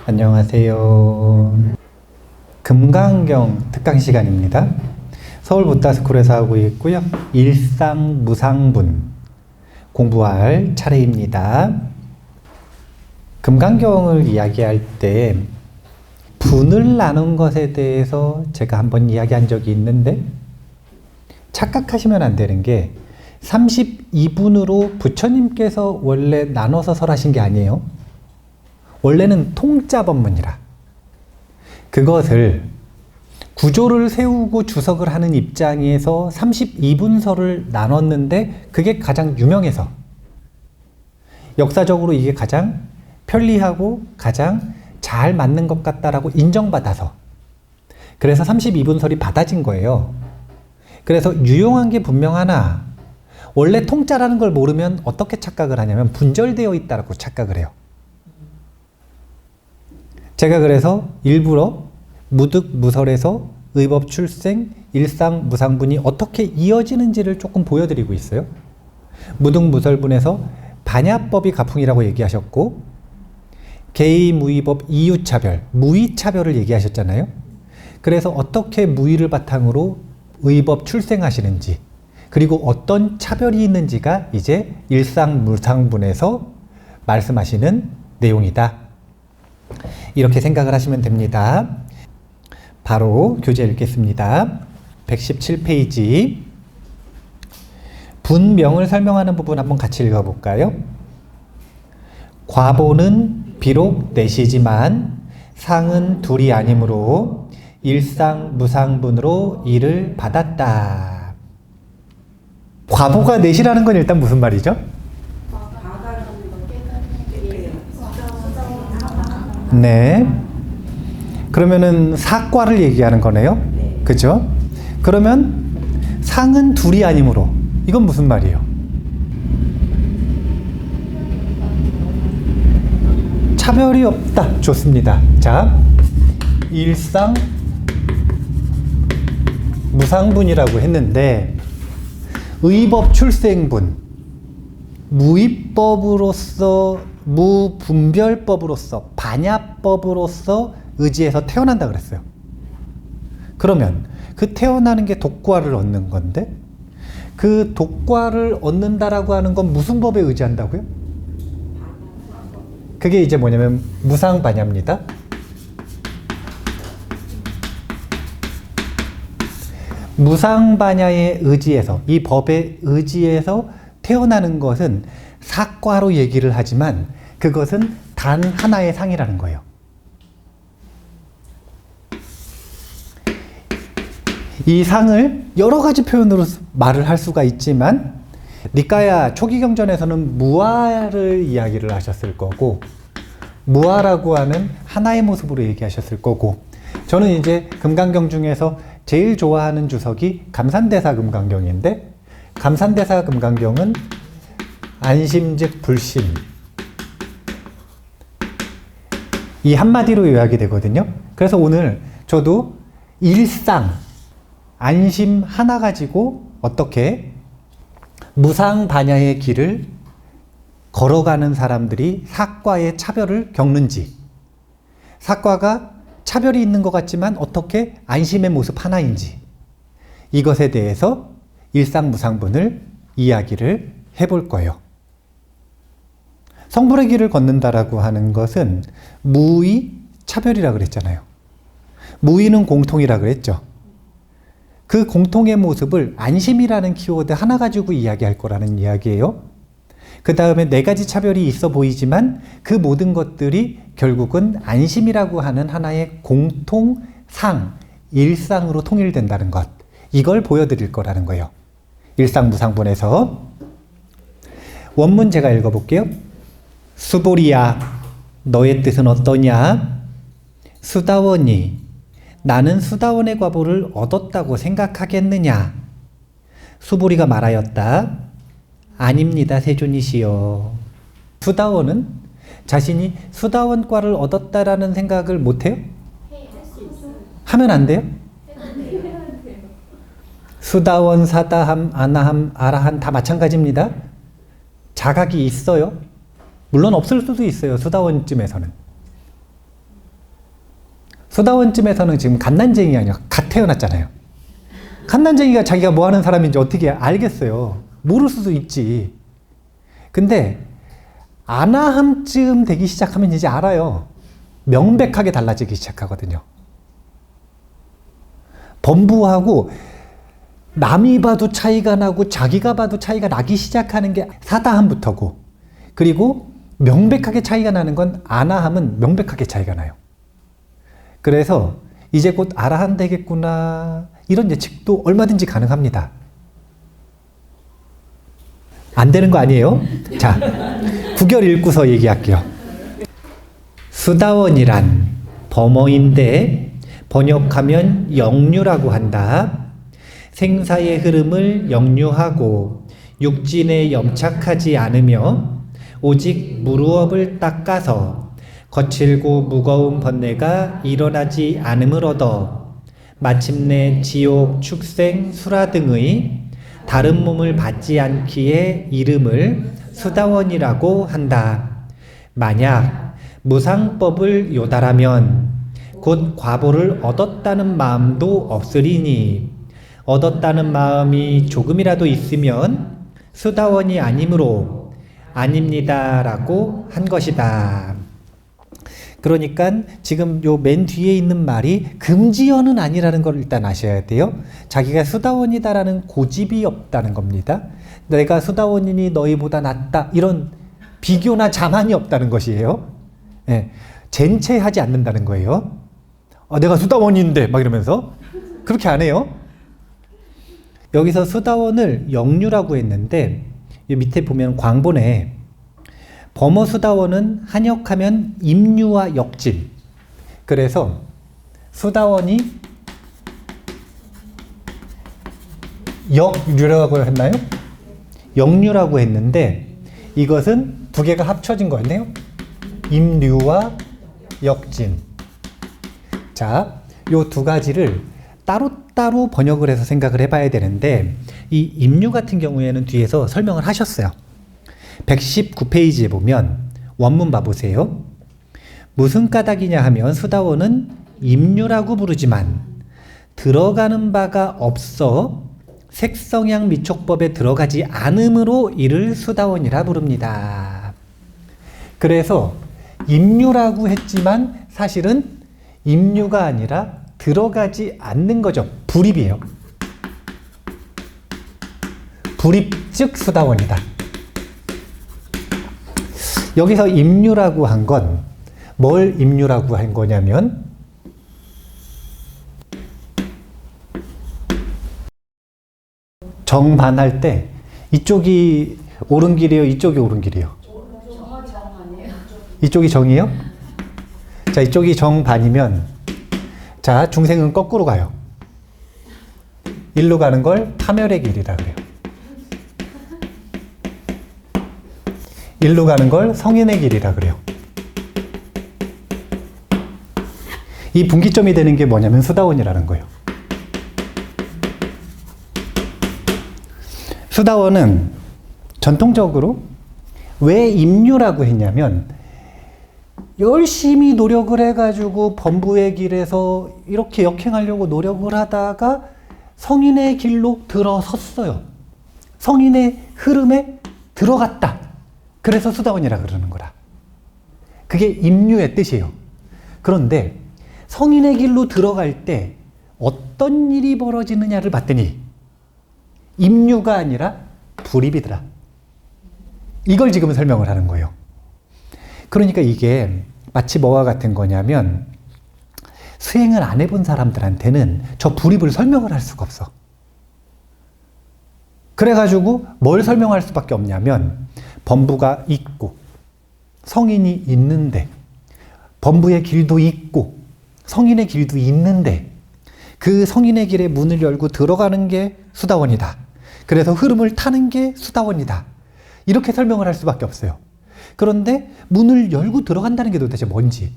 안녕하세요. 금강경 특강 시간입니다. 서울 부다스쿨에서 하고 있고요. 일상무상분 공부할 차례입니다. 금강경을 이야기할 때 분을 나눈 것에 대해서 제가 한번 이야기한 적이 있는데 착각하시면 안 되는 게 32분으로 부처님께서 원래 나눠서 설하신 게 아니에요. 원래는 통짜법문이라. 그것을 구조를 세우고 주석을 하는 입장에서 32분설을 나눴는데 그게 가장 유명해서 역사적으로 이게 가장 편리하고 가장 잘 맞는 것 같다라고 인정받아서 그래서 32분설이 받아진 거예요. 그래서 유용한 게 분명 하나, 원래 통짜라는 걸 모르면 어떻게 착각을 하냐면 분절되어 있다라고 착각을 해요. 제가 그래서 일부러 무득무설에서 의법 출생, 일상, 무상분이 어떻게 이어지는지를 조금 보여드리고 있어요. 무득무설분에서 반야법이 가풍이라고 얘기하셨고 개의 무의법 이유차별, 무의차별을 얘기하셨잖아요. 그래서 어떻게 무의를 바탕으로 의법 출생하시는지 그리고 어떤 차별이 있는지가 이제 일상, 무상분에서 말씀하시는 내용이다. 이렇게 생각을 하시면 됩니다. 바로 교재 읽겠습니다. 117페이지 분명을 설명하는 부분 한번 같이 읽어볼까요? 과보는 비록 넷이지만 상은 둘이 아니므로 일상 무상분으로 이를 받았다. 과보가 넷이라는 건 일단 무슨 말이죠? 네. 그러면은 사과를 얘기하는 거네요. 그죠? 그러면 상은 둘이 아니므로 이건 무슨 말이에요? 차별이 없다. 좋습니다. 자, 일상 무상분이라고 했는데 의법 출생분 무의법으로서 무분별법으로서 반야법으로서 의지에서 태어난다 그랬어요. 그러면 그 태어나는 게 독과를 얻는 건데 그 독과를 얻는다라고 하는 건 무슨 법에 의지한다고요? 그게 이제 뭐냐면 무상반야입니다. 무상반야의 의지에서 이 법의 의지에서 태어나는 것은 사과로 얘기를 하지만 그것은 단 하나의 상이라는 거예요. 이 상을 여러 가지 표현으로 말을 할 수가 있지만 니까야 초기 경전에서는 무아를 이야기를 하셨을 거고 무아라고 하는 하나의 모습으로 얘기하셨을 거고 저는 이제 금강경 중에서 제일 좋아하는 주석이 감산대사 금강경인데 감산대사 금강경은 안심 즉 불심 이 한마디로 요약이 되거든요. 그래서 오늘 저도 일상 안심 하나 가지고 어떻게 무상반야의 길을 걸어가는 사람들이 사과의 차별을 겪는지 사과가 차별이 있는 것 같지만 어떻게 안심의 모습 하나인지 이것에 대해서 일상무상분을 이야기를 해볼 거예요. 성불의 길을 걷는다라고 하는 것은 무의 차별이라 그랬잖아요. 무의는 공통이라 그랬죠. 그 공통의 모습을 안심이라는 키워드 하나 가지고 이야기할 거라는 이야기예요. 그 다음에 네 가지 차별이 있어 보이지만 그 모든 것들이 결국은 안심이라고 하는 하나의 공통상, 일상으로 통일된다는 것. 이걸 보여드릴 거라는 거예요. 일상무상분에서 원문 제가 읽어볼게요. 수보리야, 너의 뜻은 어떠냐? 수다원이 나는 수다원의 과보를 얻었다고 생각하겠느냐? 수보리가 말하였다. 아닙니다, 세존이시여. 수다원은 자신이 수다원과를 얻었다라는 생각을 못해요? 하면 안 돼요? 수다원, 사다함, 아나함, 아라한 다 마찬가지입니다. 자각이 있어요. 물론 없을 수도 있어요. 수다원쯤에서는. 수다원쯤에서는 지금 갓난쟁이가 아니라 갓 태어났잖아요. 갓난쟁이가 자기가 뭐 하는 사람인지 어떻게 알겠어요. 모를 수도 있지. 근데 아나함쯤 되기 시작하면 이제 알아요. 명백하게 달라지기 시작하거든요. 범부하고 남이 봐도 차이가 나고 자기가 봐도 차이가 나기 시작하는 게 사다함부터고, 그리고 명백하게 차이가 나는 건 아나함은 명백하게 차이가 나요. 그래서 이제 곧 아라함 되겠구나, 이런 예측도 얼마든지 가능합니다. 안 되는 거 아니에요? 자, 구결 읽고서 얘기할게요. 수다원이란 범어인데 번역하면 역류라고 한다. 생사의 흐름을 역류하고 육진에 염착하지 않으며 오직 무루업을 닦아서 거칠고 무거운 번뇌가 일어나지 않음을 얻어 마침내 지옥, 축생, 수라 등의 다른 몸을 받지 않기에 이름을 수다원이라고 한다. 만약 무상법을 요달하면 곧 과보를 얻었다는 마음도 없으리니 얻었다는 마음이 조금이라도 있으면 수다원이 아니므로 아닙니다라고 한 것이다. 그러니까 지금 요 맨 뒤에 있는 말이 금지어는 아니라는 걸 일단 아셔야 돼요. 자기가 수다원이다라는 고집이 없다는 겁니다. 내가 수다원이니 너희보다 낫다, 이런 비교나 자만이 없다는 것이에요. 예, 젠체하지 않는다는 거예요. 내가 수다원인데 막 이러면서 그렇게 안 해요. 여기서 수다원을 역류라고 했는데 이 밑에 보면 광본에 범어 수다원은 한역하면 임류와 역진. 그래서 수다원이 역류라고 했나요? 역류라고 했는데 이것은 두 개가 합쳐진 거였네요. 임류와 역진. 자, 요 두 가지를 따로따로 번역을 해서 생각을 해봐야 되는데 이 임류 같은 경우에는 뒤에서 설명을 하셨어요. 119페이지에 보면 원문 봐보세요. 무슨 까닭이냐 하면 수다원은 임류라고 부르지만 들어가는 바가 없어 색성향 미촉법에 들어가지 않으므로 이를 수다원이라 부릅니다. 그래서 임류라고 했지만 사실은 임류가 아니라 들어가지 않는 거죠. 불입이에요. 불입 즉 수다원이다. 여기서 임류라고 한 건 뭘 임류라고 한 거냐면 정반할 때 이쪽이 옳은 길이에요? 이쪽이 옳은 길이에요? 이쪽이 정이에요? 자, 이쪽이 정반이면 자, 중생은 거꾸로 가요. 일로 가는 걸 파멸의 길이라 그래요. 일로 가는 걸 성인의 길이라 그래요. 이 분기점이 되는 게 뭐냐면 수다원이라는 거예요. 수다원은 전통적으로 왜 임류라고 했냐면 열심히 노력을 해가지고 범부의 길에서 이렇게 역행하려고 노력을 하다가 성인의 길로 들어섰어요. 성인의 흐름에 들어갔다. 그래서 수다원이라 그러는 거라. 그게 임류의 뜻이에요. 그런데 성인의 길로 들어갈 때 어떤 일이 벌어지느냐를 봤더니 임류가 아니라 불입이더라. 이걸 지금 설명을 하는 거예요. 그러니까 이게 마치 뭐와 같은 거냐면 수행을 안 해본 사람들한테는 저 불입을 설명을 할 수가 없어. 그래가지고 뭘 설명할 수밖에 없냐면 범부가 있고 성인이 있는데 범부의 길도 있고 성인의 길도 있는데 그 성인의 길에 문을 열고 들어가는 게 수다원이다. 그래서 흐름을 타는 게 수다원이다. 이렇게 설명을 할 수밖에 없어요. 그런데 문을 열고 들어간다는 게 도대체 뭔지,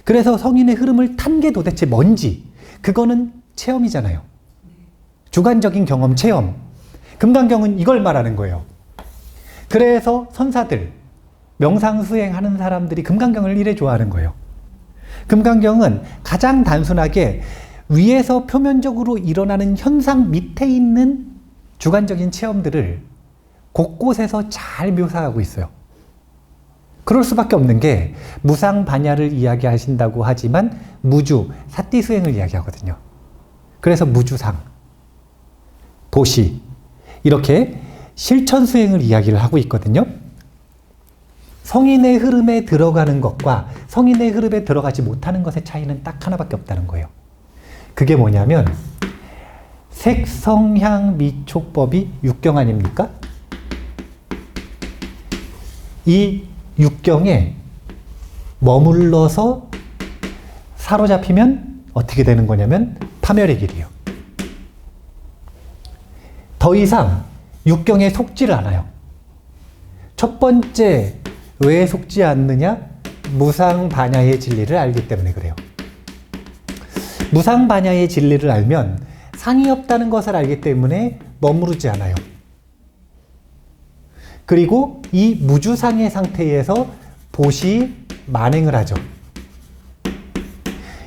그래서 성인의 흐름을 탄 게 도대체 뭔지, 그거는 체험이잖아요. 주관적인 경험, 체험. 금강경은 이걸 말하는 거예요. 그래서 선사들, 명상 수행하는 사람들이 금강경을 이래 좋아하는 거예요. 금강경은 가장 단순하게 위에서 표면적으로 일어나는 현상 밑에 있는 주관적인 체험들을 곳곳에서 잘 묘사하고 있어요. 그럴 수밖에 없는 게 무상반야를 이야기하신다고 하지만 무주, 사띠수행을 이야기하거든요. 그래서 무주상, 도시 이렇게 실천수행을 이야기를 하고 있거든요. 성인의 흐름에 들어가는 것과 성인의 흐름에 들어가지 못하는 것의 차이는 딱 하나밖에 없다는 거예요. 그게 뭐냐면 색, 성, 향, 미, 촉법이 육경 아닙니까? 이 육경에 머물러서 사로잡히면 어떻게 되는 거냐면 파멸의 길이에요. 더 이상 육경에 속지를 않아요. 첫 번째, 왜 속지 않느냐? 무상반야의 진리를 알기 때문에 그래요. 무상반야의 진리를 알면 상이 없다는 것을 알기 때문에 머무르지 않아요. 그리고 이 무주상의 상태에서 보시 만행을 하죠.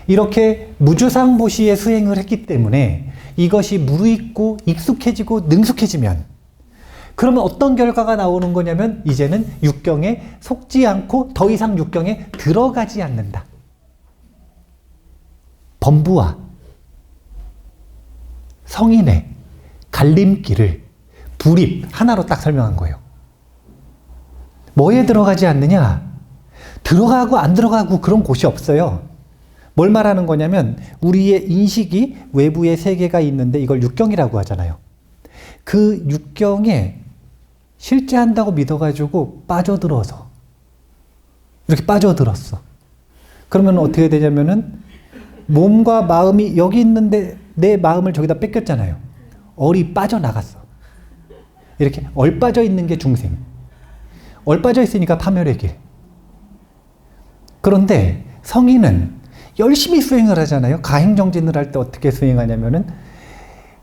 이렇게 무주상 보시의 수행을 했기 때문에 이것이 무르익고 익숙해지고 능숙해지면 그러면 어떤 결과가 나오는 거냐면 이제는 육경에 속지 않고 더 이상 육경에 들어가지 않는다. 범부와 성인의 갈림길을 불입 하나로 딱 설명한 거예요. 뭐에 들어가지 않느냐? 들어가고 안 들어가고 그런 곳이 없어요. 뭘 말하는 거냐면 우리의 인식이 외부의 세계가 있는데 이걸 육경이라고 하잖아요. 그 육경에 실제한다고 믿어가지고 빠져들어서 이렇게 빠져들었어. 그러면 어떻게 되냐면은 몸과 마음이 여기 있는데 내 마음을 저기다 뺏겼잖아요. 얼이 빠져나갔어. 이렇게 얼빠져 있는 게 중생. 얼빠져 있으니까 파멸의 길. 그런데 성인은 열심히 수행을 하잖아요. 가행정진을 할 때 어떻게 수행하냐면은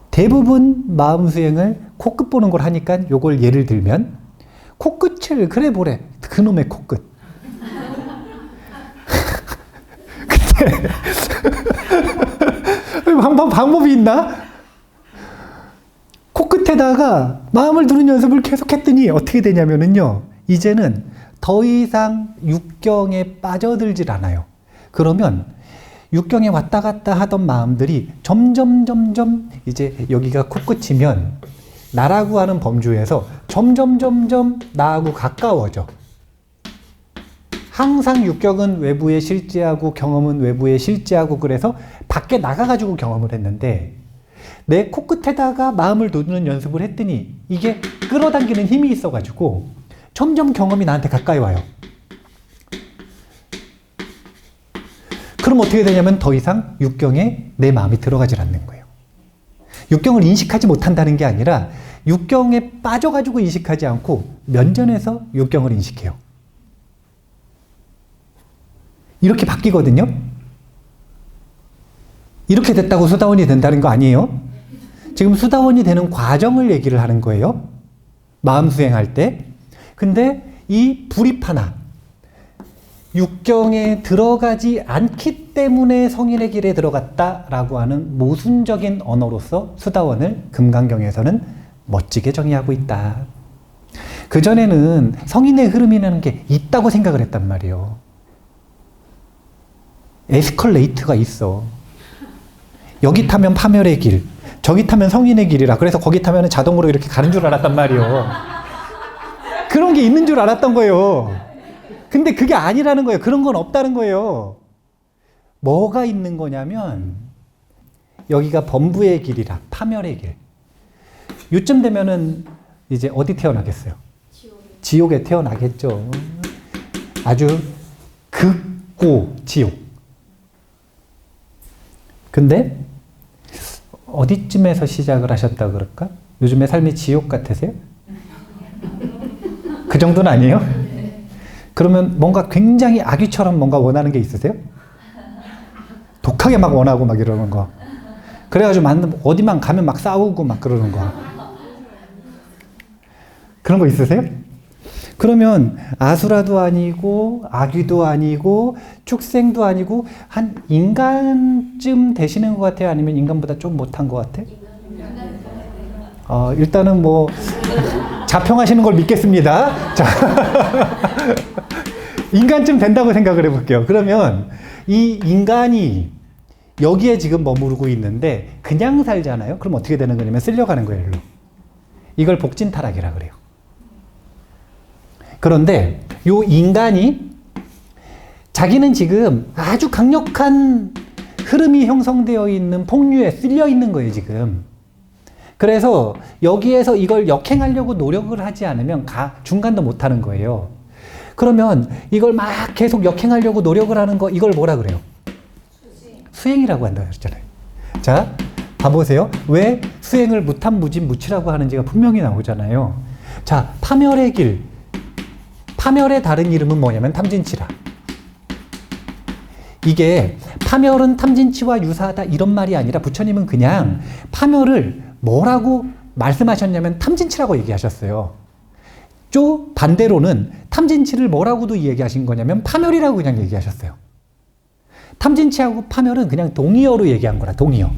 대부분 마음 수행을 코끝 보는 걸 하니까 요걸 예를 들면 코끝을 그래 보래. 그놈의 코끝. 방법이 있나? 코끝에다가 마음을 두는 연습을 계속 했더니 어떻게 되냐면은요. 이제는 더 이상 육경에 빠져들질 않아요. 그러면 육경에 왔다 갔다 하던 마음들이 점점 이제 여기가 코끝이면 나라고 하는 범주에서 점점 나하고 가까워져. 항상 육경은 외부에 실제하고 경험은 외부에 실제하고 그래서 밖에 나가가지고 경험을 했는데 내 코끝에다가 마음을 두는 연습을 했더니 이게 끌어당기는 힘이 있어가지고 점점 경험이 나한테 가까이 와요. 그럼 어떻게 되냐면 더 이상 육경에 내 마음이 들어가질 않는 거예요. 육경을 인식하지 못한다는 게 아니라 육경에 빠져가지고 인식하지 않고 면전에서 육경을 인식해요. 이렇게 바뀌거든요. 이렇게 됐다고 수다원이 된다는 거 아니에요? 지금 수다원이 되는 과정을 얘기를 하는 거예요. 마음 수행할 때. 근데 이 불입 하나, 육경에 들어가지 않기 때문에 성인의 길에 들어갔다라고 하는 모순적인 언어로서 수다원을 금강경에서는 멋지게 정의하고 있다. 그전에는 성인의 흐름이라는 게 있다고 생각을 했단 말이에요. 에스컬레이터가 있어. 여기 타면 파멸의 길, 저기 타면 성인의 길이라. 그래서 거기 타면 자동으로 이렇게 가는 줄 알았단 말이에요. 그런 게 있는 줄 알았던 거예요. 근데 그게 아니라는 거예요. 그런 건 없다는 거예요. 뭐가 있는 거냐면 여기가 범부의 길이라, 파멸의 길. 요쯤 되면은 이제 어디 태어나겠어요? 지옥에 태어나겠죠. 아주 극고 지옥. 근데 어디쯤에서 시작을 하셨다 그럴까? 요즘에 삶이 지옥 같으세요? 그 정도는 아니에요? 그러면 뭔가 굉장히 아귀처럼 뭔가 원하는 게 있으세요? 독하게 막 원하고 막 이러는 거. 그래가지고 어디만 가면 막 싸우고 막 그러는 거. 그런 거 있으세요? 그러면 아수라도 아니고 아귀도 아니고 축생도 아니고 한 인간쯤 되시는 것 같아요? 아니면 인간보다 좀 못한 것 같아? 일단은 뭐 자평하시는 걸 믿겠습니다. 자, 인간쯤 된다고 생각을 해볼게요. 그러면 이 인간이 여기에 지금 머무르고 있는데 그냥 살잖아요. 그럼 어떻게 되는 거냐면 쓸려가는 거예요. 일로. 이걸 복진타락이라 그래요. 그런데 요 인간이 자기는 지금 아주 강력한 흐름이 형성되어 있는 폭류에 쓸려 있는 거예요, 지금. 그래서 여기에서 이걸 역행하려고 노력을 하지 않으면 중간도 못 하는 거예요. 그러면 이걸 막 계속 역행하려고 노력을 하는 거, 이걸 뭐라 그래요? 수행이라고 한다고 그랬잖아요. 자, 봐보세요. 왜 수행을 무탐무진 무치라고 하는지가 분명히 나오잖아요. 자, 파멸의 길. 파멸의 다른 이름은 뭐냐면 탐진치라. 이게 파멸은 탐진치와 유사하다 이런 말이 아니라 부처님은 그냥 파멸을 뭐라고 말씀하셨냐면 탐진치라고 얘기하셨어요. 또 반대로는 탐진치를 뭐라고도 얘기하신 거냐면 파멸이라고 그냥 얘기하셨어요. 탐진치하고 파멸은 그냥 동의어로 얘기한 거라, 동의어.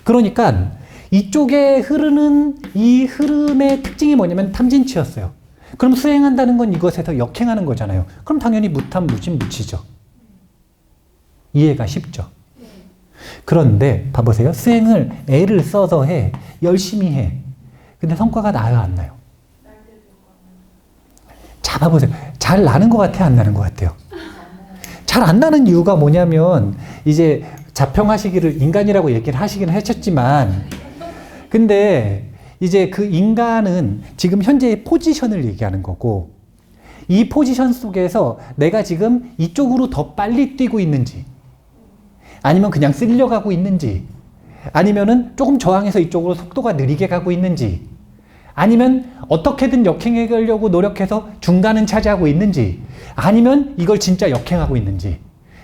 그러니까 이쪽에 흐르는 이 흐름의 특징이 뭐냐면 탐진치였어요. 그럼 수행한다는 건 이것에서 역행하는 거잖아요. 그럼 당연히 무탐, 무진, 무치죠. 이해가 쉽죠? 그런데 봐보세요. 수행을 애를 써서 해. 열심히 해. 근데 성과가 나요, 안 나요? 자, 봐보세요. 잘 나는 것 같아요, 안 나는 것 같아요? 잘 안 나는 이유가 뭐냐면 이제 자평하시기를 인간이라고 얘기를 하시긴 하셨지만 근데 이제 그 인간은 지금 현재의 포지션을 얘기하는 거고 이 포지션 속에서 내가 지금 이쪽으로 더 빨리 뛰고 있는지 아니면 그냥 쓸려가고 있는지 아니면은 조금 저항해서 이쪽으로 속도가 느리게 가고 있는지 아니면 어떻게든 역행해 가려고 노력해서 중간은 차지하고 있는지 아니면 이걸 진짜 역행하고 있는지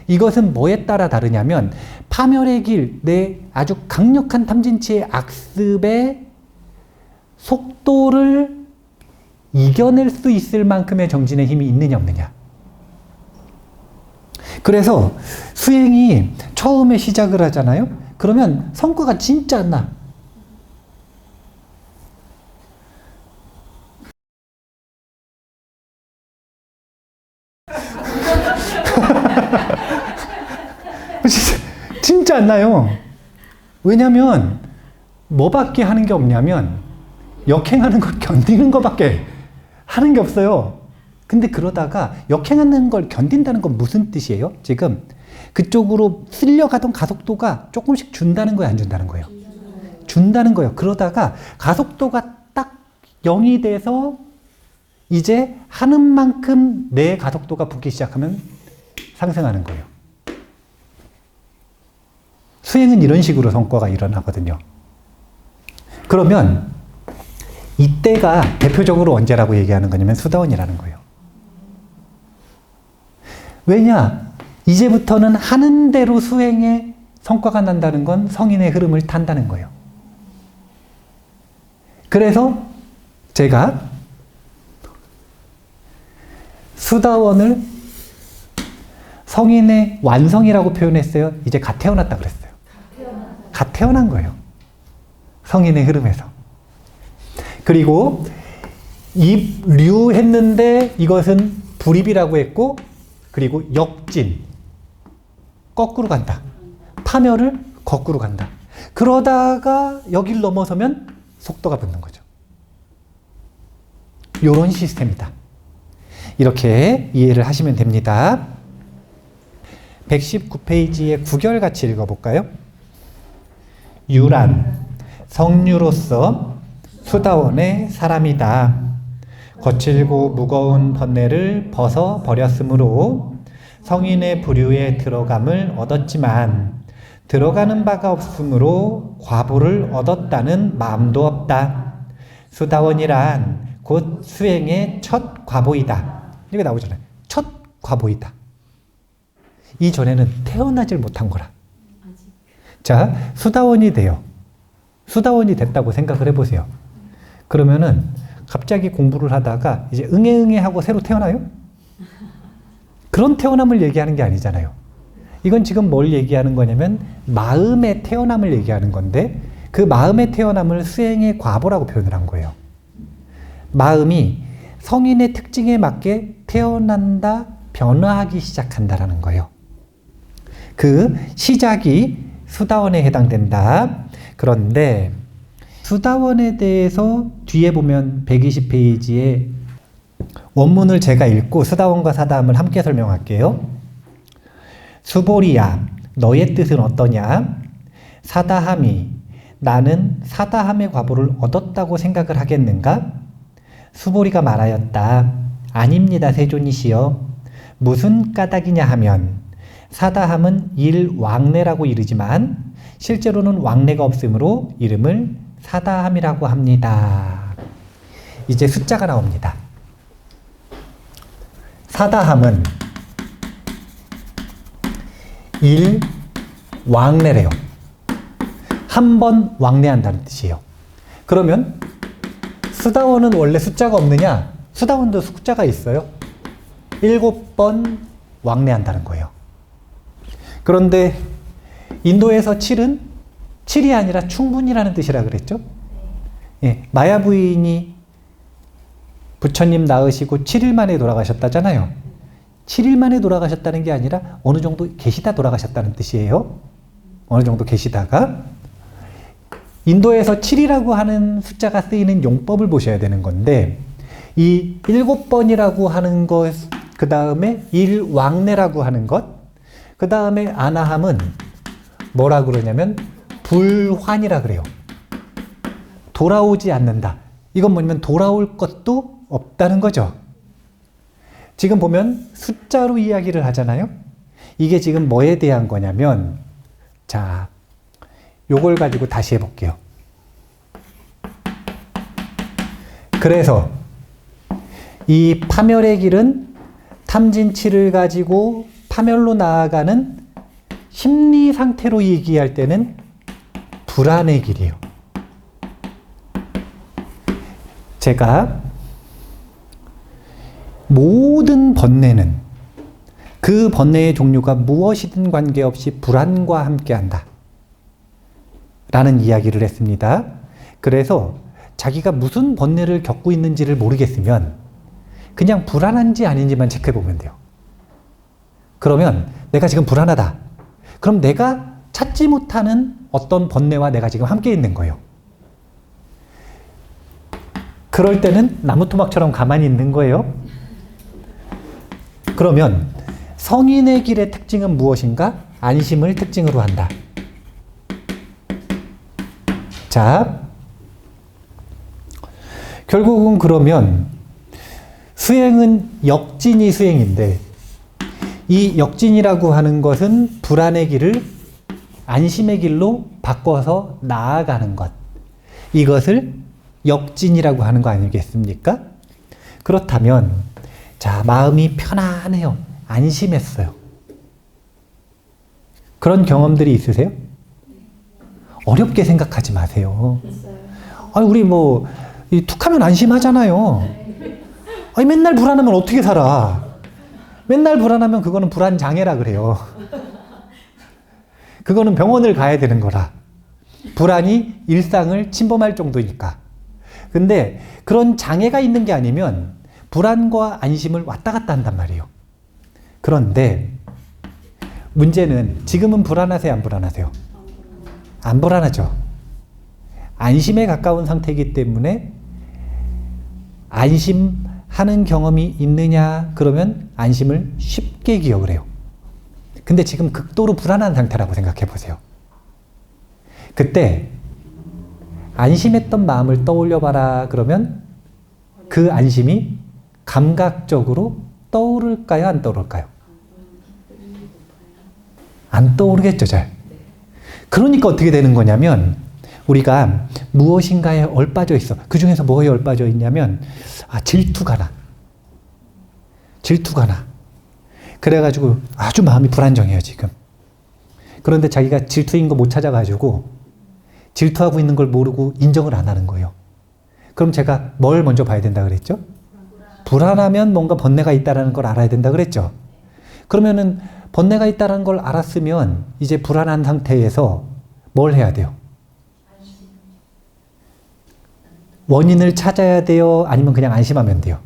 이것은 뭐에 따라 다르냐면 파멸의 길, 내 아주 강력한 탐진치의 악습의 속도를 이겨낼 수 있을 만큼의 정진의 힘이 있느냐 없느냐. 그래서 수행이 처음에 시작을 하잖아요. 그러면 성과가 진짜 안 나. 진짜 안 나요. 왜냐면 뭐밖에 하는 게 없냐면 역행하는 걸 견디는 것밖에 하는 게 없어요. 근데 그러다가 역행하는 걸 견딘다는 건 무슨 뜻이에요? 지금 그쪽으로 쓸려가던 가속도가 조금씩 준다는 거예요? 안 준다는 거예요? 준다는 거예요. 그러다가 가속도가 딱 0이 돼서 이제 하는 만큼 내 가속도가 붙기 시작하면 상승하는 거예요. 수행은 이런 식으로 성과가 일어나거든요. 그러면 이때가 대표적으로 언제라고 얘기하는 거냐면 수다원이라는 거예요. 왜냐? 이제부터는 하는 대로 수행에 성과가 난다는 건 성인의 흐름을 탄다는 거예요. 그래서 제가 수다원을 성인의 완성이라고 표현했어요. 이제 갓 태어났다 그랬어요. 갓 태어난 거예요. 성인의 흐름에서. 그리고 입류 했는데 이것은 불입이라고 했고 그리고 역진 거꾸로 간다. 파멸을 거꾸로 간다. 그러다가 여길 넘어서면 속도가 붙는 거죠. 이런 시스템이다. 이렇게 이해를 하시면 됩니다. 119페이지의 구결 같이 읽어볼까요? 유란, 성류로서 수다원의 사람이다. 거칠고 무거운 번뇌를 벗어 버렸으므로 성인의 부류에 들어감을 얻었지만 들어가는 바가 없으므로 과보를 얻었다는 마음도 없다. 수다원이란 곧 수행의 첫 과보이다. 이게 나오잖아요. 첫 과보이다. 이전에는 태어나질 못한 거라. 자, 수다원이 돼요. 수다원이 됐다고 생각을 해보세요. 그러면은 갑자기 공부를 하다가 이제 응애응애 하고 새로 태어나요? 그런 태어남을 얘기하는 게 아니잖아요. 이건 지금 뭘 얘기하는 거냐면 마음의 태어남을 얘기하는 건데 그 마음의 태어남을 수행의 과보라고 표현을 한 거예요. 마음이 성인의 특징에 맞게 태어난다, 변화하기 시작한다라는 거예요. 그 시작이 수다원에 해당된다. 그런데 수다원에 대해서 뒤에 보면 120페이지에 원문을 제가 읽고 수다원과 사다함을 함께 설명할게요. 수보리야, 너의 뜻은 어떠냐? 사다함이 나는 사다함의 과보를 얻었다고 생각을 하겠는가? 수보리가 말하였다. 아닙니다, 세존이시여. 무슨 까닭이냐 하면 사다함은 일왕래라고 이르지만 실제로는 왕래가 없으므로 이름을 사다함이라고 합니다. 이제 숫자가 나옵니다. 사다함은 일왕래래요. 한 번 왕래한다는 뜻이에요. 그러면 수다원은 원래 숫자가 없느냐? 수다원도 숫자가 있어요. 7번 왕래한다는 거예요. 그런데 인도에서 7이 아니라 충분이라는 뜻이라 그랬죠? 예, 마야 부인이 부처님 낳으시고 7일 만에 돌아가셨다잖아요. 7일 만에 돌아가셨다는 게 아니라 어느 정도 계시다 돌아가셨다는 뜻이에요. 어느 정도 계시다가 인도에서 7이라고 하는 숫자가 쓰이는 용법을 보셔야 되는 건데 이 7번이라고 하는 것, 그 다음에 일왕래라고 하는 것, 그 다음에 아나함은 뭐라 그러냐면 불환이라 그래요. 돌아오지 않는다. 이건 뭐냐면 돌아올 것도 없다는 거죠. 지금 보면 숫자로 이야기를 하잖아요. 이게 지금 뭐에 대한 거냐면 자, 요걸 가지고 다시 해볼게요. 그래서 이 파멸의 길은 탐진치를 가지고 파멸로 나아가는 심리 상태로 얘기할 때는 불안의 길이에요. 제가 모든 번뇌는 그 번뇌의 종류가 무엇이든 관계없이 불안과 함께한다 라는 이야기를 했습니다. 그래서 자기가 무슨 번뇌를 겪고 있는지를 모르겠으면 그냥 불안한지 아닌지만 체크해 보면 돼요. 그러면 내가 지금 불안하다. 그럼 내가 찾지 못하는 어떤 번뇌와 내가 지금 함께 있는 거예요. 그럴 때는 나무토막처럼 가만히 있는 거예요. 그러면 성인의 길의 특징은 무엇인가? 안심을 특징으로 한다. 자, 결국은 그러면 수행은 역진이 수행인데 이 역진이라고 하는 것은 불안의 길을 안심의 길로 바꿔서 나아가는 것. 이것을 역진이라고 하는 거 아니겠습니까? 그렇다면 자, 마음이 편안해요. 안심했어요. 그런 경험들이 있으세요? 어렵게 생각하지 마세요. 아니, 우리 뭐 툭하면 안심하잖아요. 아니, 맨날 불안하면 어떻게 살아? 맨날 불안하면 그거는 불안장애라 그래요. 그거는 병원을 가야 되는 거라. 불안이 일상을 침범할 정도니까. 근데 그런 장애가 있는 게 아니면 불안과 안심을 왔다 갔다 한단 말이에요. 그런데 문제는 지금은 불안하세요, 안 불안하세요? 안 불안하죠. 안심에 가까운 상태이기 때문에 안심하는 경험이 있느냐 그러면 안심을 쉽게 기억을 해요. 근데 지금 극도로 불안한 상태라고 생각해 보세요. 그때 안심했던 마음을 떠올려 봐라 그러면 그 안심이 감각적으로 떠오를까요, 안 떠오를까요? 안 떠오르겠죠, 잘. 그러니까 어떻게 되는 거냐면 우리가 무엇인가에 얼빠져 있어. 그 중에서 뭐에 얼빠져 있냐면 질투가 나. 질투가 나. 그래가지고 아주 마음이 불안정해요, 지금. 그런데 자기가 질투인 거 못 찾아가지고 질투하고 있는 걸 모르고 인정을 안 하는 거예요. 그럼 제가 뭘 먼저 봐야 된다 그랬죠? 불안하면 뭔가 번뇌가 있다는 걸 알아야 된다 그랬죠? 그러면은 번뇌가 있다는 걸 알았으면 이제 불안한 상태에서 뭘 해야 돼요? 원인을 찾아야 돼요? 아니면 그냥 안심하면 돼요?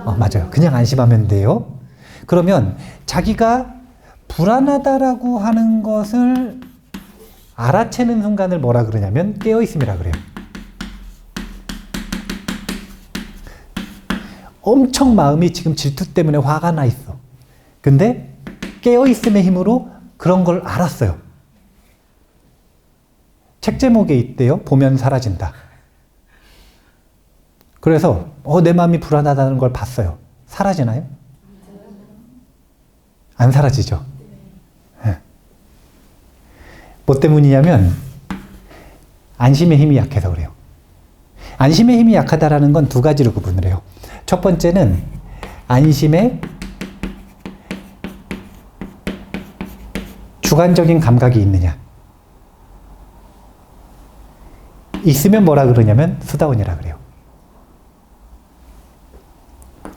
맞아요. 그냥 안심하면 돼요. 그러면 자기가 불안하다라고 하는 것을 알아채는 순간을 뭐라 그러냐면 깨어있음이라 그래요. 엄청 마음이 지금 질투 때문에 화가 나 있어. 근데 깨어있음의 힘으로 그런 걸 알았어요. 책 제목에 있대요. 보면 사라진다. 그래서 내 마음이 불안하다는 걸 봤어요. 사라지나요? 안 사라지죠. 네. 뭐 때문이냐면 안심의 힘이 약해서 그래요. 안심의 힘이 약하다라는 건 두 가지로 구분을 해요. 첫 번째는 안심의 주관적인 감각이 있느냐. 있으면 뭐라 그러냐면 수다원이라 그래요.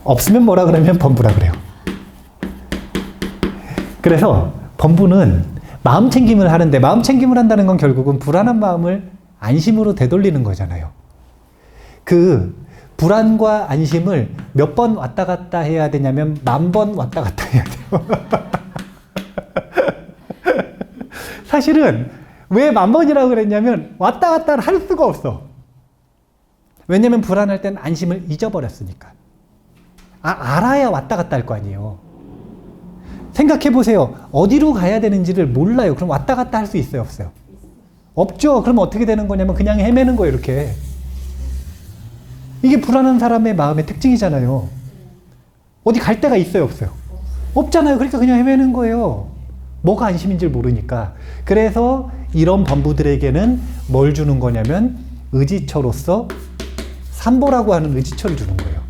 없으면 뭐라 그러면 범부라 그래요. 그래서 범부는 마음 챙김을 하는데, 마음 챙김을 한다는 건 결국은 불안한 마음을 안심으로 되돌리는 거잖아요. 그 불안과 안심을 몇 번 왔다 갔다 해야 되냐면 10,000번 왔다 갔다 해야 돼요. 사실은 왜 10,000번이라고 그랬냐면 왔다 갔다 할 수가 없어. 왜냐면 불안할 땐 안심을 잊어버렸으니까. 알아야 왔다 갔다 할 거 아니에요. 생각해 보세요. 어디로 가야 되는지를 몰라요. 그럼 왔다 갔다 할 수 있어요, 없어요? 없죠. 그럼 어떻게 되는 거냐면 그냥 헤매는 거예요, 이렇게. 이게 불안한 사람의 마음의 특징이잖아요. 어디 갈 데가 있어요, 없어요? 없잖아요. 그러니까 그냥 헤매는 거예요. 뭐가 안심인지를 모르니까. 그래서 이런 범부들에게는 뭘 주는 거냐면 의지처로서 삼보라고 하는 의지처를 주는 거예요.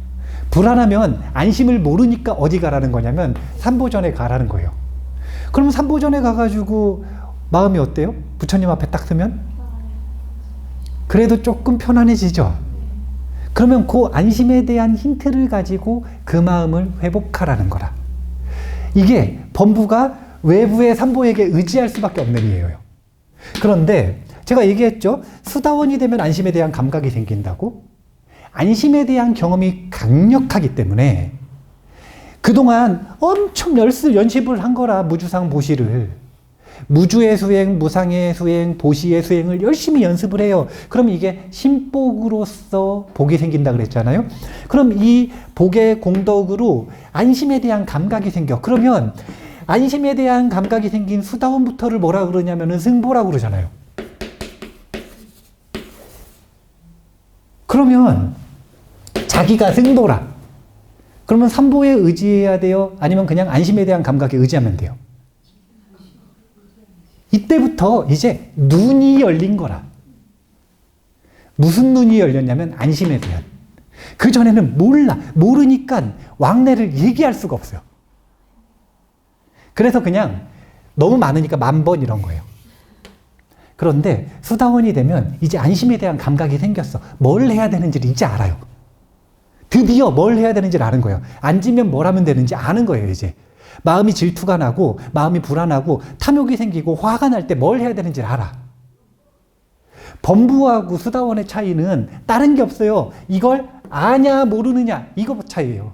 불안하면 안심을 모르니까 어디 가라는 거냐면 삼보전에 가라는 거예요. 그럼 삼보전에 가가지고 마음이 어때요? 부처님 앞에 딱 서면? 그래도 조금 편안해지죠? 그러면 그 안심에 대한 힌트를 가지고 그 마음을 회복하라는 거라. 이게 범부가 외부의 삼보에게 의지할 수밖에 없는 이유예요. 그런데 제가 얘기했죠. 수다원이 되면 안심에 대한 감각이 생긴다고? 안심에 대한 경험이 강력하기 때문에 그동안 엄청 연습을 한 거라. 무주상 보시를. 무주의 수행, 무상의 수행, 보시의 수행을 열심히 연습을 해요. 그럼 이게 신복으로서 복이 생긴다 그랬잖아요. 그럼 이 복의 공덕으로 안심에 대한 감각이 생겨. 그러면 안심에 대한 감각이 생긴 수다원부터를 뭐라 그러냐면은 승보라고 그러잖아요. 그러면 자기가 승보라. 그러면 삼보에 의지해야 돼요? 아니면 그냥 안심에 대한 감각에 의지하면 돼요? 이때부터 이제 눈이 열린 거라. 무슨 눈이 열렸냐면 안심에 대한. 그전에는 몰라. 모르니까 왕래를 얘기할 수가 없어요. 그래서 그냥 너무 많으니까 10,000번 이런 거예요. 그런데 수다원이 되면 이제 안심에 대한 감각이 생겼어. 뭘 해야 되는지를 이제 알아요. 드디어 뭘 해야 되는지를 아는 거예요. 앉으면 뭘 하면 되는지 아는 거예요, 이제. 마음이 질투가 나고, 마음이 불안하고, 탐욕이 생기고, 화가 날 때 뭘 해야 되는지를 알아. 범부하고 수다원의 차이는 다른 게 없어요. 이걸 아냐, 모르느냐, 이거 차이예요.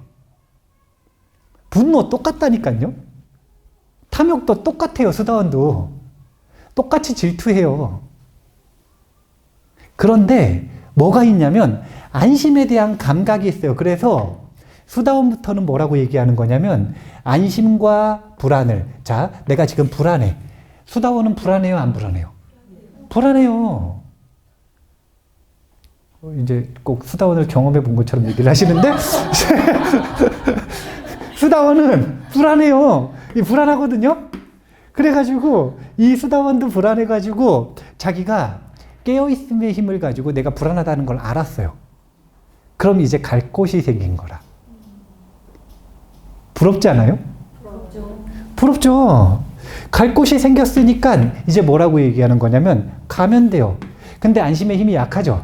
분노 똑같다니까요. 탐욕도 똑같아요, 수다원도. 똑같이 질투해요. 그런데 뭐가 있냐면 안심에 대한 감각이 있어요. 그래서 수다원부터는 뭐라고 얘기하는 거냐면 안심과 불안을, 자, 내가 지금 불안해. 수다원은 불안해요, 안 불안해요? 불안해요. 이제 꼭 수다원을 경험해 본 것처럼 얘기를 하시는데 수다원은 불안해요. 불안하거든요. 그래가지고 이 수다원도 불안해가지고 자기가 깨어있음의 힘을 가지고 내가 불안하다는 걸 알았어요. 그럼 이제 갈 곳이 생긴 거라. 부럽지 않아요? 부럽죠. 부럽죠. 갈 곳이 생겼으니까 이제 뭐라고 얘기하는 거냐면 가면 돼요. 근데 안심의 힘이 약하죠.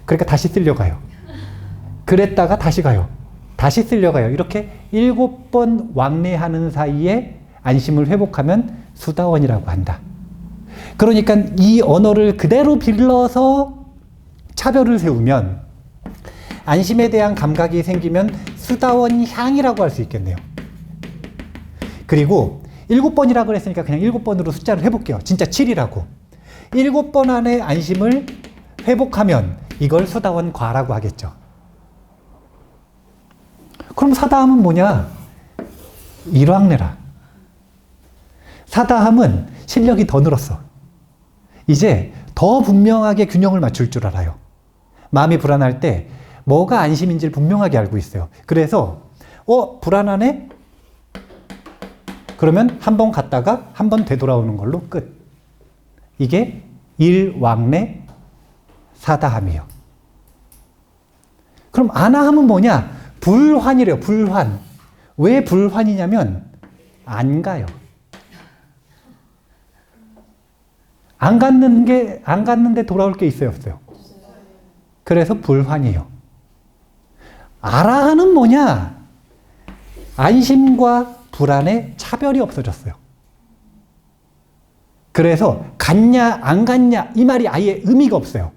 그러니까 다시 쓸려가요. 그랬다가 다시 가요. 다시 쓸려가요. 이렇게 7번 왕래하는 사이에 안심을 회복하면 수다원이라고 한다. 그러니까 이 언어를 그대로 빌려서 차별을 세우면 안심에 대한 감각이 생기면 수다원 향이라고 할 수 있겠네요. 그리고 7번이라고 그랬으니까 그냥 7번으로 숫자를 해볼게요. 진짜 7이라고. 7번 안에 안심을 회복하면 이걸 수다원 과라고 하겠죠. 그럼 사다함은 뭐냐? 일왕래라. 사다함은 실력이 더 늘었어. 이제 더 분명하게 균형을 맞출 줄 알아요. 마음이 불안할 때 뭐가 안심인지를 분명하게 알고 있어요. 그래서 불안하네? 그러면 한 번 갔다가 한 번 되돌아오는 걸로 끝. 이게 일왕래 사다함이에요. 그럼 아나함은 뭐냐? 불환이래요. 불환. 왜 불환이냐면 안 가요. 안 갔는데 돌아올 게 있어요, 없어요? 그래서 불환이에요. 아라하는 뭐냐? 안심과 불안의 차별이 없어졌어요. 그래서 갔냐 안 갔냐 이 말이 아예 의미가 없어요.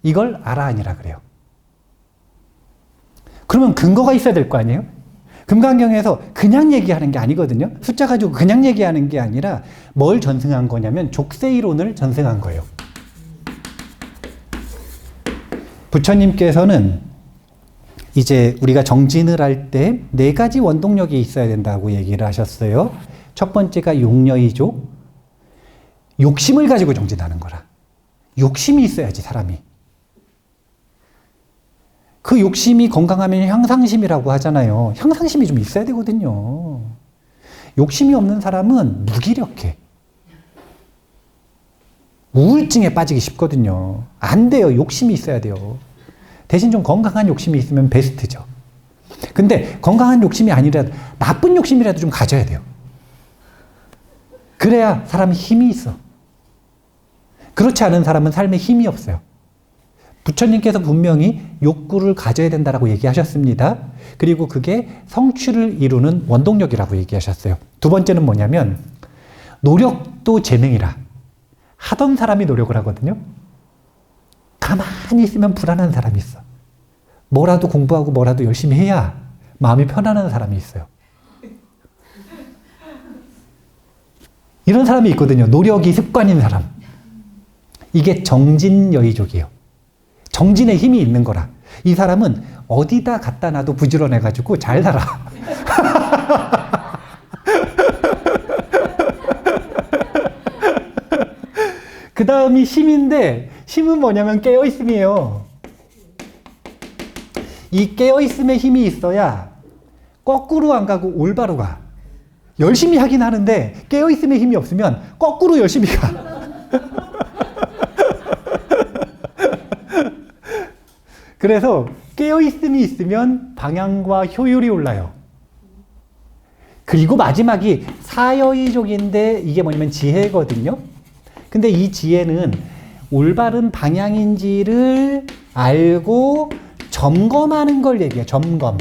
이걸 아라한이라 그래요. 그러면 근거가 있어야 될 거 아니에요? 금강경에서 그냥 얘기하는 게 아니거든요. 숫자 가지고 그냥 얘기하는 게 아니라 뭘 전승한 거냐면 족쇄이론을 전승한 거예요. 부처님께서는 이제 우리가 정진을 할 때 4가지 원동력이 있어야 된다고 얘기를 하셨어요. 첫 번째가 용려이죠. 욕심을 가지고 정진하는 거라. 욕심이 있어야지 사람이. 그 욕심이 건강하면 향상심이라고 하잖아요. 향상심이 좀 있어야 되거든요. 욕심이 없는 사람은 무기력해. 우울증에 빠지기 쉽거든요. 안 돼요. 욕심이 있어야 돼요. 대신 좀 건강한 욕심이 있으면 베스트죠. 근데 건강한 욕심이 아니라도 나쁜 욕심이라도 좀 가져야 돼요. 그래야 사람이 힘이 있어. 그렇지 않은 사람은 삶에 힘이 없어요. 부처님께서 분명히 욕구를 가져야 된다라고 얘기하셨습니다. 그리고 그게 성취를 이루는 원동력이라고 얘기하셨어요. 두 번째는 뭐냐면 노력도 재능이라. 하던 사람이 노력을 하거든요. 가만히 있으면 불안한 사람이 있어. 뭐라도 공부하고 뭐라도 열심히 해야 마음이 편안한 사람이 있어요. 이런 사람이 있거든요. 노력이 습관인 사람. 이게 정진여의족이에요. 정진에 힘이 있는 거라. 이 사람은 어디다 갖다 놔도 부지런해가지고 잘 살아. 그 다음이 심인데, 심은 뭐냐면 깨어있음이에요. 이 깨어있음의 힘이 있어야 거꾸로 안 가고 올바로 가. 열심히 하긴 하는데 깨어있음의 힘이 없으면 거꾸로 열심히 가. 그래서 깨어있음이 있으면 방향과 효율이 올라요. 그리고 마지막이 사여의족인데 이게 뭐냐면 지혜거든요. 근데 이 지혜는 올바른 방향인지를 알고 점검하는 걸 얘기해요. 점검.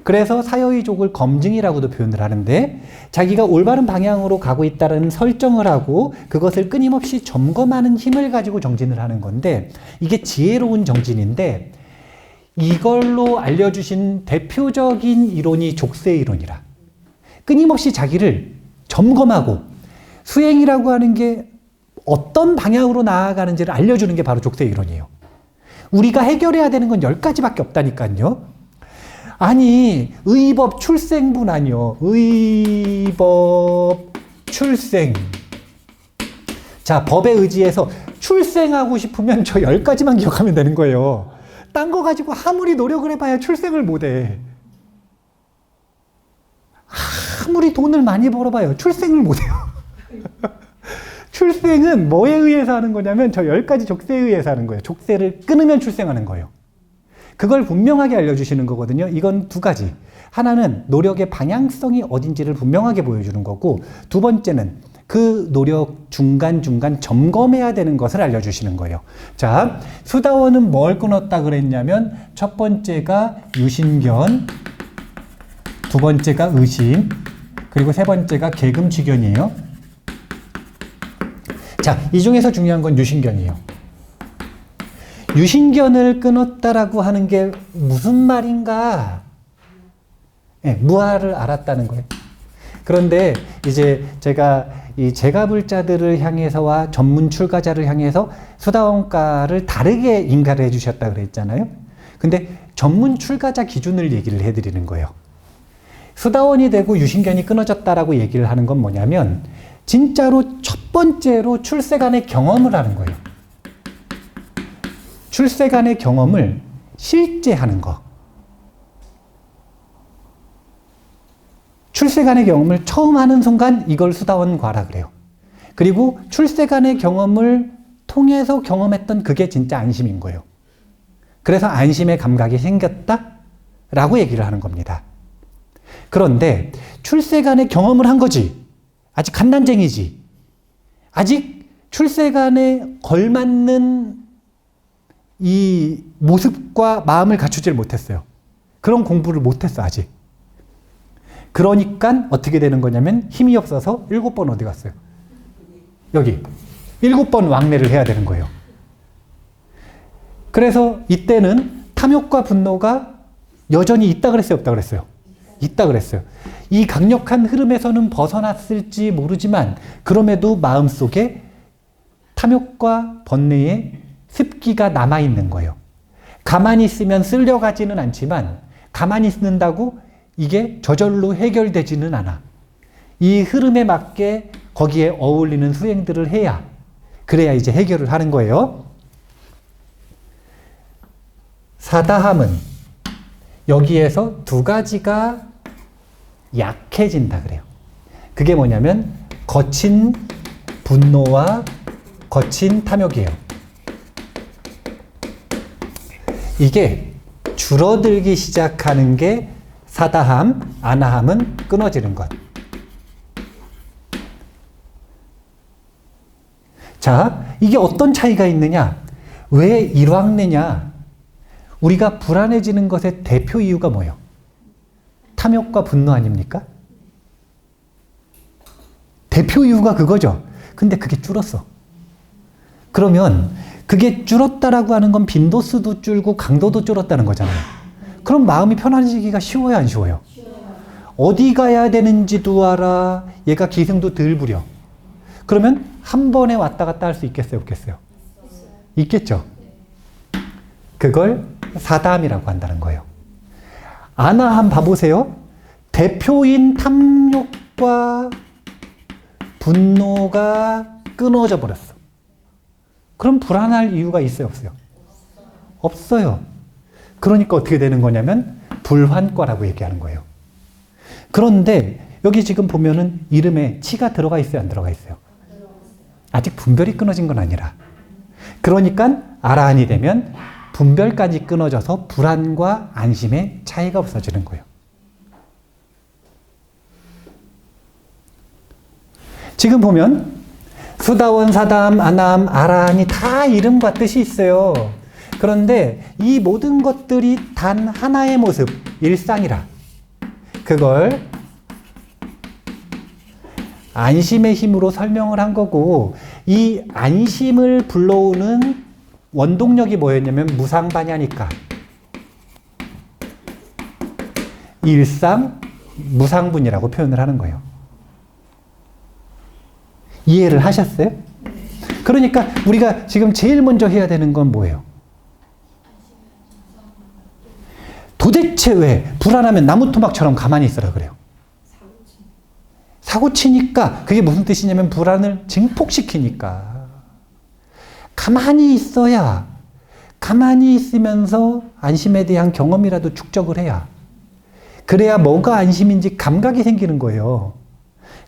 그래서 사여의족을 검증이라고도 표현을 하는데 자기가 올바른 방향으로 가고 있다는 설정을 하고 그것을 끊임없이 점검하는 힘을 가지고 정진을 하는 건데 이게 지혜로운 정진인데 이걸로 알려주신 대표적인 이론이 족쇄이론이라. 끊임없이 자기를 점검하고 수행이라고 하는 게 어떤 방향으로 나아가는지를 알려주는 게 바로 족쇄이론이에요. 우리가 해결해야 되는 건 10가지밖에 없다니까요. 아니 의법 출생분 아니요. 의법 출생. 자, 법에 의지해서 출생하고 싶으면 저 10가지만 기억하면 되는 거예요. 딴 거 가지고 아무리 노력을 해봐야 출생을 못해. 아무리 돈을 많이 벌어봐요. 출생을 못해요. 출생은 뭐에 의해서 하는 거냐면 저 10가지 족쇄에 의해서 하는 거예요. 족쇄를 끊으면 출생하는 거예요. 그걸 분명하게 알려주시는 거거든요. 이건 2가지. 하나는 노력의 방향성이 어딘지를 분명하게 보여주는 거고 두 번째는 그 노력 중간중간 점검해야 되는 것을 알려주시는 거예요. 자, 수다원은 뭘 끊었다 그랬냐면 첫 번째가 유신견, 두 번째가 의심, 그리고 세 번째가 계금취견이에요. 자, 이 중에서 중요한 건 유신견이에요. 유신견을 끊었다라고 하는 게 무슨 말인가? 네, 무아를 알았다는 거예요. 그런데 이제 제가 이 제가불자들을 향해서와 전문 출가자를 향해서 수다원가를 다르게 인가를 해주셨다 그랬잖아요. 근데 전문 출가자 기준을 얘기를 해드리는 거예요. 수다원이 되고 유신견이 끊어졌다라고 얘기를 하는 건 뭐냐면 진짜로 첫 번째로 출세간의 경험을 하는 거예요. 출세간의 경험을 실제 하는 거. 출세간의 경험을 처음 하는 순간 이걸 수다원과라 그래요. 그리고 출세간의 경험을 통해서 경험했던 그게 진짜 안심인 거예요. 그래서 안심의 감각이 생겼다라고 얘기를 하는 겁니다. 그런데 출세간의 경험을 한 거지. 아직 갓난쟁이지. 아직 출세간에 걸맞는 이 모습과 마음을 갖추질 못했어요. 그런 공부를 못했어, 아직. 그러니까 어떻게 되는 거냐면 힘이 없어서 7번 어디 갔어요? 여기. 7번 왕래를 해야 되는 거예요. 그래서 이때는 탐욕과 분노가 여전히 있다 그랬어요? 없다 그랬어요? 있다 그랬어요. 이 강력한 흐름에서는 벗어났을지 모르지만 그럼에도 마음속에 탐욕과 번뇌의 습기가 남아있는 거예요. 가만히 있으면 쓸려가지는 않지만 가만히 있는다고 이게 저절로 해결되지는 않아. 이 흐름에 맞게 거기에 어울리는 수행들을 해야 그래야 이제 해결을 하는 거예요. 사다함은 여기에서 두 가지가 약해진다 그래요. 그게 뭐냐면 거친 분노와 거친 탐욕이에요. 이게 줄어들기 시작하는 게 사다함, 아나함은 끊어지는 것. 자, 이게 어떤 차이가 있느냐? 왜 일왕래냐? 우리가 불안해지는 것의 대표 이유가 뭐예요? 탐욕과 분노 아닙니까? 대표 이유가 그거죠. 근데 그게 줄었어. 그러면 그게 줄었다라고 하는 건 빈도수도 줄고 강도도 줄었다는 거잖아요. 그럼 마음이 편안해지기가 쉬워요, 안 쉬워요? 어디 가야 되는지도 알아. 얘가 기승도 덜 부려. 그러면 한 번에 왔다 갔다 할 수 있겠어요, 없겠어요? 있겠죠. 그걸 사다함이라고 한다는 거예요. 아나함 봐보세요. 대표인 탐욕과 분노가 끊어져 버렸어. 그럼 불안할 이유가 있어요, 없어요? 없어요. 그러니까 어떻게 되는 거냐면 불환과라고 얘기하는 거예요. 그런데 여기 지금 보면은 이름에 치가 들어가 있어요, 안 들어가 있어요? 아직 분별이 끊어진 건 아니라. 그러니까 아라한이 되면 분별까지 끊어져서 불안과 안심의 차이가 없어지는 거예요. 지금 보면 수다원, 사다함, 아나함, 아라한이 다 이름과 뜻이 있어요. 그런데 이 모든 것들이 단 하나의 모습, 일상이라. 그걸 안심의 힘으로 설명을 한 거고, 이 안심을 불러오는 원동력이 뭐였냐면 무상반야니까. 일상, 무상분이라고 표현을 하는 거예요. 이해를 하셨어요? 그러니까 우리가 지금 제일 먼저 해야 되는 건 뭐예요? 도대체 왜 불안하면 나무토막처럼 가만히 있으라 그래요? 사고치니까. 그게 무슨 뜻이냐면 불안을 증폭시키니까. 가만히 있어야, 가만히 있으면서 안심에 대한 경험이라도 축적을 해야, 그래야 뭐가 안심인지 감각이 생기는 거예요.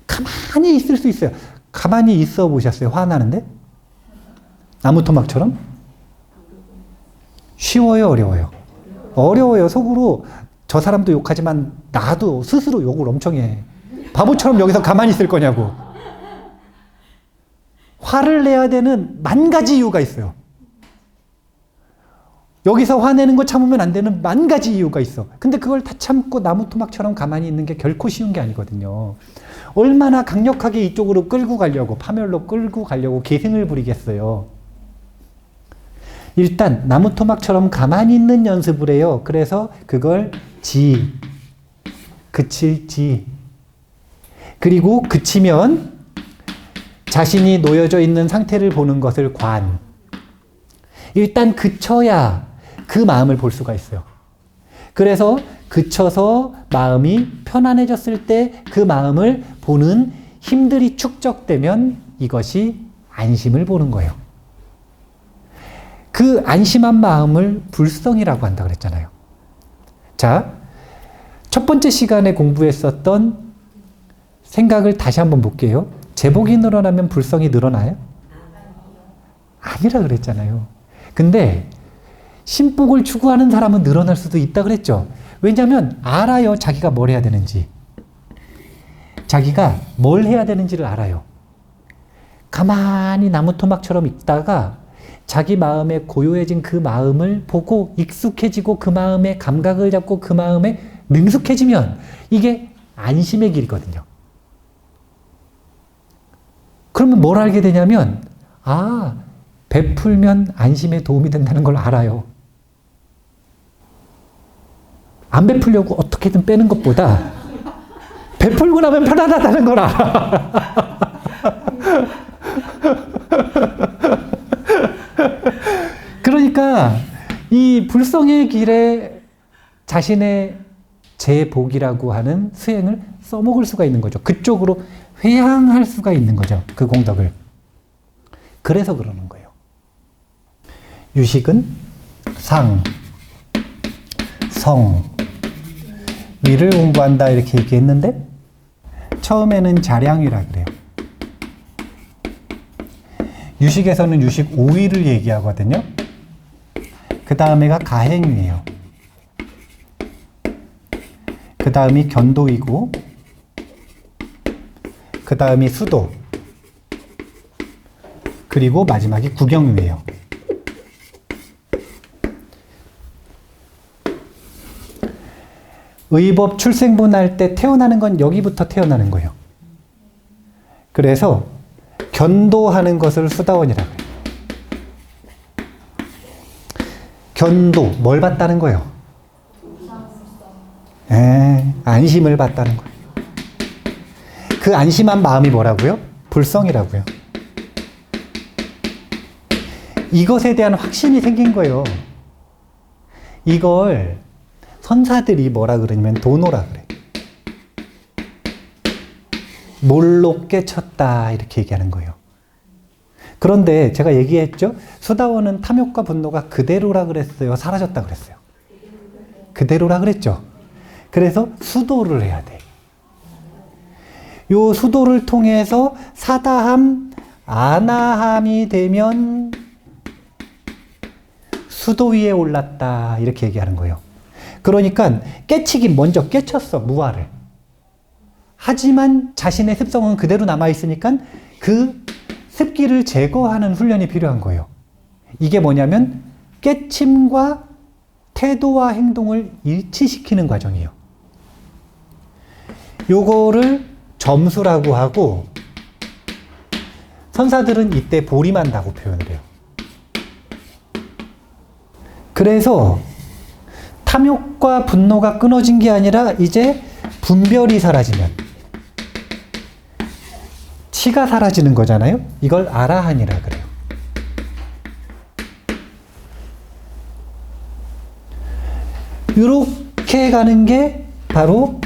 가만히 있을 수 있어요. 가만히 있어 보셨어요? 화나는데? 나무토막처럼? 쉬워요, 어려워요? 어려워요. 속으로 저 사람도 욕하지만 나도 스스로 욕을 엄청 해. 바보처럼 여기서 가만히 있을 거냐고. 화를 내야 되는 만 가지 이유가 있어요. 여기서 화내는 거 참으면 안 되는 만 가지 이유가 있어. 근데 그걸 다 참고 나무 토막처럼 가만히 있는 게 결코 쉬운 게 아니거든요. 얼마나 강력하게 이쪽으로 끌고 가려고, 파멸로 끌고 가려고 계승을 부리겠어요. 일단 나무 토막처럼 가만히 있는 연습을 해요. 그래서 그걸 그칠지. 그리고 그치면 자신이 놓여져 있는 상태를 보는 것을 관. 일단 그쳐야 그 마음을 볼 수가 있어요. 그래서 그쳐서 마음이 편안해졌을 때 그 마음을 보는 힘들이 축적되면 이것이 안심을 보는 거예요. 그 안심한 마음을 불성이라고 한다 그랬잖아요. 자, 첫 번째 시간에 공부했었던 생각을 다시 한번 볼게요. 제복이 늘어나면 불성이 늘어나요? 아니라 그랬잖아요. 근데 신복을 추구하는 사람은 늘어날 수도 있다 그랬죠. 왜냐하면 알아요. 자기가 뭘 해야 되는지. 자기가 뭘 해야 되는지를 알아요. 가만히 나무 토막처럼 있다가 자기 마음에 고요해진 그 마음을 보고 익숙해지고 그 마음의 감각을 잡고 그 마음에 능숙해지면 이게 안심의 길이거든요. 그러면 뭘 알게 되냐면 베풀면 안심에 도움이 된다는 걸 알아요. 안 베풀려고 어떻게든 빼는 것보다 베풀고 나면 편안하다는 걸 알아. 그러니까 이 불성의 길에 자신의 제복이라고 하는 수행을 써먹을 수가 있는 거죠. 그쪽으로 회향할 수가 있는 거죠. 그 공덕을. 그래서 그러는 거예요. 유식은 상, 성, 위를 공부한다 이렇게 얘기했는데 처음에는 자량위라 그래요. 유식에서는 유식 5위를 얘기하거든요. 그 다음에가 가행위예요. 그 다음이 견도이고 그 다음이 수도 그리고 마지막이 구경위예요. 의법 출생분할 때 태어나는 건 여기부터 태어나는 거예요. 그래서 견도하는 것을 수다원이라고 해요. 견도, 뭘 받다는 거예요? 안심을 받다는 거예요. 그 안심한 마음이 뭐라고요? 불성이라고요. 이것에 대한 확신이 생긴 거예요. 이걸 선사들이 뭐라 그러냐면 도노라 그래. 몰로 깨쳤다 이렇게 얘기하는 거예요. 그런데 제가 얘기했죠. 수다원은 탐욕과 분노가 그대로라 그랬어요. 사라졌다 그랬어요. 그대로라 그랬죠. 그래서 수도를 해야 돼. 요 수도를 통해서 사다함, 아나함이 되면 수도 위에 올랐다 이렇게 얘기하는 거예요. 그러니까 깨치긴 먼저 깨쳤어. 무아를. 하지만 자신의 습성은 그대로 남아있으니까 그 습기를 제거하는 훈련이 필요한 거예요. 이게 뭐냐면 깨침과 태도와 행동을 일치시키는 과정이에요. 요거를 점수라고 하고 선사들은 이때 보림한다고 표현을 해요. 그래서 탐욕과 분노가 끊어진 게 아니라 이제 분별이 사라지면 치가 사라지는 거잖아요. 이걸 아라한이라 그래요. 이렇게 가는 게 바로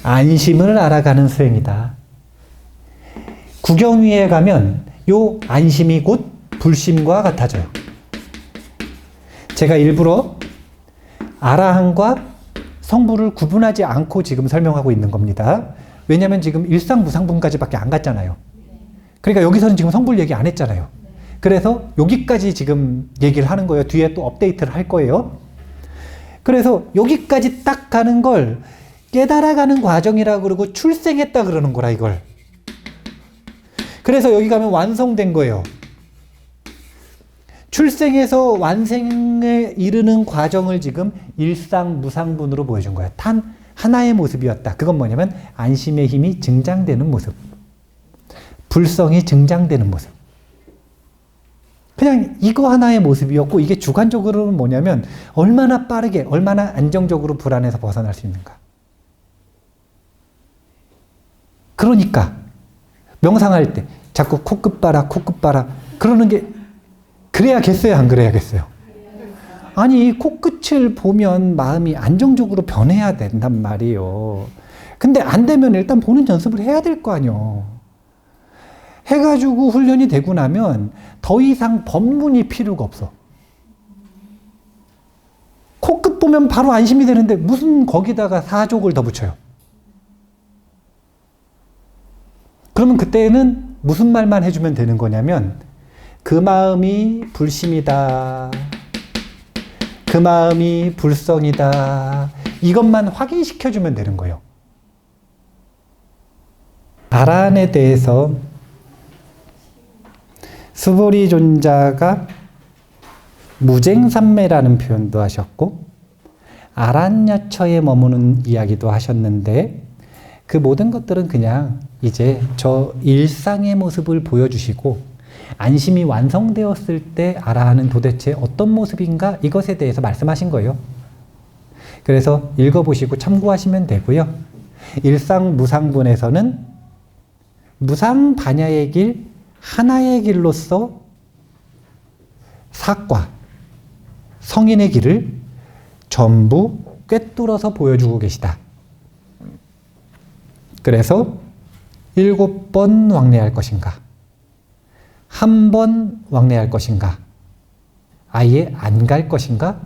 안심을 알아가는 수행이다. 구경위에 가면 요 안심이 곧 불심과 같아져요. 제가 일부러 아라한과 성부를 구분하지 않고 지금 설명하고 있는 겁니다. 왜냐하면 지금 일상무상분까지밖에 안 갔잖아요. 그러니까 여기서는 지금 성불 얘기 안 했잖아요. 그래서 여기까지 지금 얘기를 하는 거예요. 뒤에 또 업데이트를 할 거예요. 그래서 여기까지 딱 가는 걸 깨달아가는 과정이라 그러고 출생했다 그러는 거라 이걸. 그래서 여기 가면 완성된 거예요. 출생에서 완생에 이르는 과정을 지금 일상무상분으로 보여준 거야. 단 하나의 모습이었다. 그건 뭐냐면 안심의 힘이 증장되는 모습. 불성이 증장되는 모습. 그냥 이거 하나의 모습이었고, 이게 주관적으로는 뭐냐면 얼마나 빠르게, 얼마나 안정적으로 불안에서 벗어날 수 있는가. 그러니까 명상할 때 자꾸 코끝 봐라, 코끝 봐라 그러는 게 그래야겠어요, 안 그래야겠어요? 아니, 코끝을 보면 마음이 안정적으로 변해야 된단 말이에요. 근데 안 되면 일단 보는 연습을 해야 될 거 아니에요. 해가지고 훈련이 되고 나면 더 이상 법문이 필요가 없어. 코끝 보면 바로 안심이 되는데 무슨 거기다가 사족을 더 붙여요. 그러면 그때는 무슨 말만 해주면 되는 거냐면 그 마음이 불심이다. 그 마음이 불성이다. 이것만 확인시켜주면 되는 거예요. 아란에 대해서 스보리 존자가 무쟁삼매라는 표현도 하셨고 아란야처에 머무는 이야기도 하셨는데 그 모든 것들은 그냥 이제 저 일상의 모습을 보여주시고 안심이 완성되었을 때 아라한은 도대체 어떤 모습인가 이것에 대해서 말씀하신 거예요. 그래서 읽어보시고 참고하시면 되고요. 일상무상분에서는 무상반야의 길, 하나의 길로서 사과, 성인의 길을 전부 꿰뚫어서 보여주고 계시다. 그래서 7번 왕래할 것인가? 한 번 왕래할 것인가? 아예 안 갈 것인가?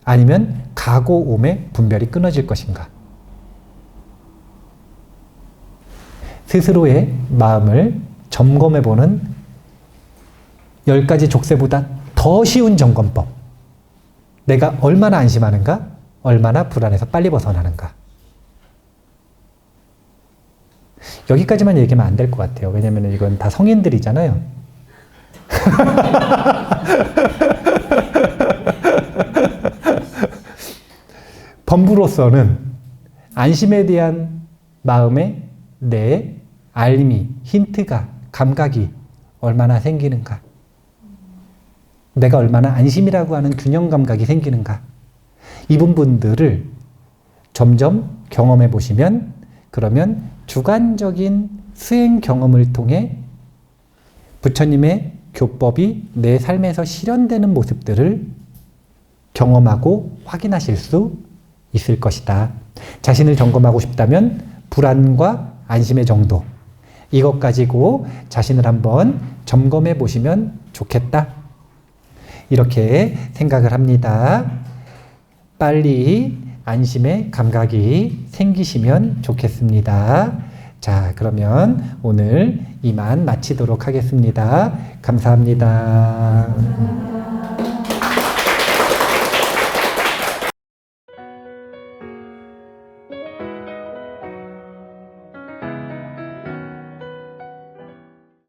아니면 가고 옴에 분별이 끊어질 것인가? 스스로의 마음을 점검해보는 10가지 족쇄보다 더 쉬운 점검법. 내가 얼마나 안심하는가? 얼마나 불안해서 빨리 벗어나는가? 여기까지만 얘기하면 안 될 것 같아요. 왜냐면 이건 다 성인들이잖아요. 범부로서는 안심에 대한 마음의 내 알림이, 힌트가, 감각이 얼마나 생기는가? 내가 얼마나 안심이라고 하는 균형 감각이 생기는가? 이 부분들을 점점 경험해 보시면 그러면 주관적인 수행 경험을 통해 부처님의 교법이 내 삶에서 실현되는 모습들을 경험하고 확인하실 수 있을 것이다. 자신을 점검하고 싶다면 불안과 안심의 정도 이것 가지고 자신을 한번 점검해 보시면 좋겠다. 이렇게 생각을 합니다. 빨리 안심의 감각이 생기시면 좋겠습니다. 자, 그러면 오늘 이만 마치도록 하겠습니다. 감사합니다.